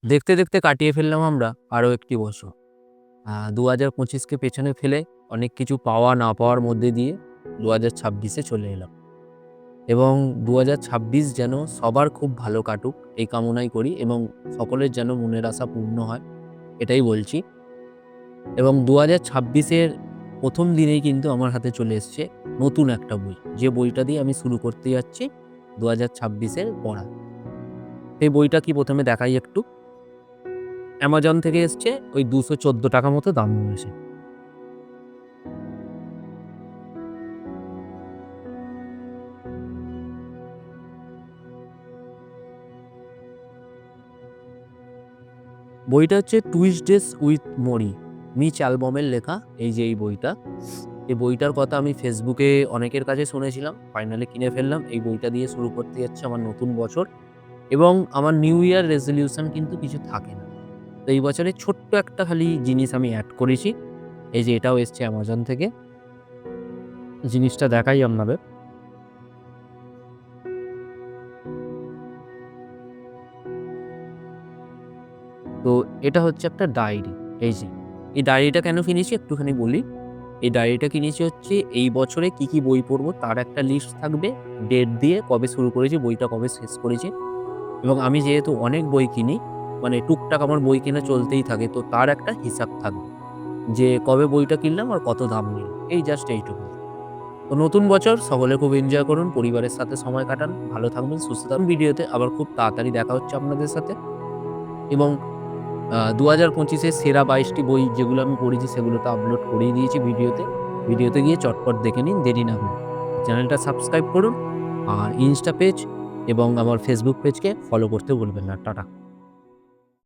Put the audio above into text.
দেখতে দেখতে কাটিয়ে ফেললাম আমরা আরও একটি বছর। ২০২৫কে পেছনে ফেলে অনেক কিছু পাওয়া না পাওয়ার মধ্যে দিয়ে ২০২৬-এ চলে এলাম এবং ২০২৬ যেন সবার খুব ভালো কাটুক এই কামনাই করি এবং সকলের যেন মনের আশা পূর্ণ হয় এটাই বলছি। এবং ২০২৬-এর প্রথম দিনেই কিন্তু আমার হাতে চলে এসছে নতুন একটা বই, যে বইটা দিয়ে আমি শুরু করতে যাচ্ছি ২০২৬-এর পড়া। সেই বইটা কি প্রথমে দেখাই একটু। অ্যামাজন থেকে এসছে, ওই ২১৪ টাকা মতো দাম নিয়েছে। বইটা হচ্ছে টুইসডেস উইথ মরি, মিচ অ্যালবমের লেখা। এই যে এই বইটা, এই বইটার কথা আমি ফেসবুকে অনেকের কাছে শুনেছিলাম, ফাইনালি কিনে ফেললাম। এই বইটা দিয়ে শুরু করতে যাচ্ছে আমার নতুন বছর এবং আমার নিউ ইয়ার রেজলিউশন কিন্তু কিছু থাকে না। তো এই বছরে ছোট্ট একটা খালি জিনিস আমি অ্যাড করেছি। এই যে এটাও এসছে অ্যামাজন থেকে, জিনিসটা দেখাই আপনাদের। তো এটা হচ্ছে একটা ডায়েরি। এই যে এই ডায়েরিটা কেন কিনেছি একটুখানি বলি। এই ডায়েরিটা কিনেছি হচ্ছে এই বছরে কি কি বই পড়বো তার একটা লিস্ট থাকবে, ডেট দিয়ে কবে শুরু করেছি, বইটা কবে শেষ করেছি। এবং আমি যেহেতু অনেক বই কিনি, মানে টুকটাক আমার বই কেনা চলতেই থাকে, তো তার একটা হিসাব থাকবে যে কবে বইটা কিনলাম আর কত দাম নিল। এই জাস্ট এইটুকু। তো নতুন বছর সকলে খুব এনজয় করুন, পরিবারের সাথে সময় কাটান, ভালো থাকবেন, সুস্থ থাকবেন। ভিডিওতে আবার খুব তাড়াতাড়ি দেখা হচ্ছে আপনাদের সাথে এবং ২০২৫-এর সেরা ২২টি বই যেগুলো আমি পড়েছি সেগুলো তো আপলোড করেই দিয়েছি ভিডিওতে। ভিডিওতে গিয়ে চটপট দেখে নিন, দেরি না করে। চ্যানেলটা সাবস্ক্রাইব করুন আর ইনস্টা পেজ এবং আমার ফেসবুক পেজকে ফলো করতে ভুলবেন না। টাটা।